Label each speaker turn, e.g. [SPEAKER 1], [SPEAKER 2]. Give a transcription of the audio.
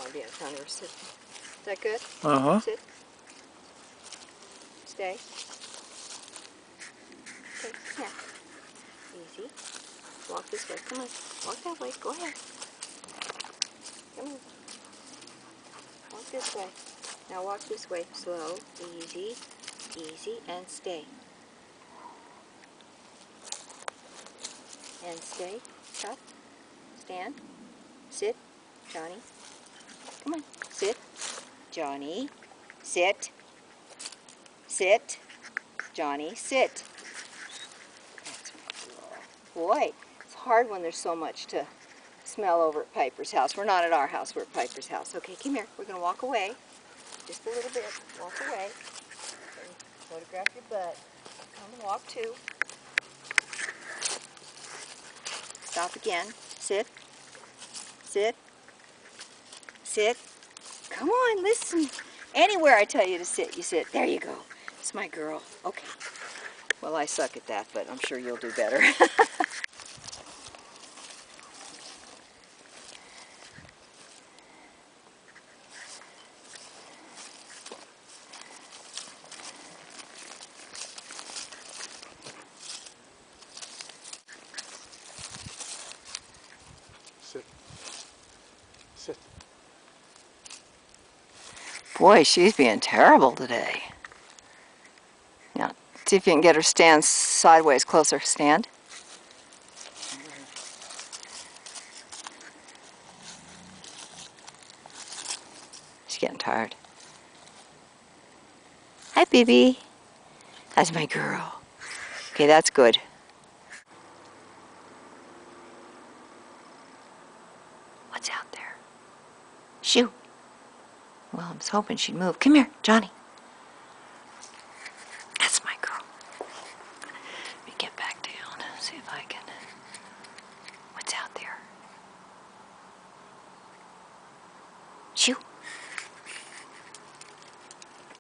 [SPEAKER 1] want to dance on her. Sit. Is that good?
[SPEAKER 2] Uh-huh.
[SPEAKER 1] Sit. Stay. Okay, here. Easy. Walk this way. Come on. Walk that way. Go ahead. Come on. Walk this way. Now walk this way. Slow. Easy. Easy. And stay. And stay. Stop. Stand. Sit. Johnny. Come on. Sit. Johnny. Sit. Sit. Johnny. Sit. Boy, it's hard when there's so much to smell over at Piper's house. We're not at our house, we're at Piper's house. Okay, come here. We're going to walk away. Just a little bit. Walk away. And photograph your butt. Come and walk too. Stop again. Sit. Sit. Sit. Come on, listen. Anywhere I tell you to sit, you sit. There you go. It's my girl. Okay. Well, I suck at that, but I'm sure you'll do better.
[SPEAKER 2] Sit. Sit.
[SPEAKER 1] Boy, she's being terrible today. Now, see if you can get her stand sideways closer. Stand. She's getting tired. Hi, baby. That's my girl. Okay, that's good. What's out there? Shoo. Well, I was hoping she'd move. Come here, Johnny. That's my girl. Let me get back down. See if I can.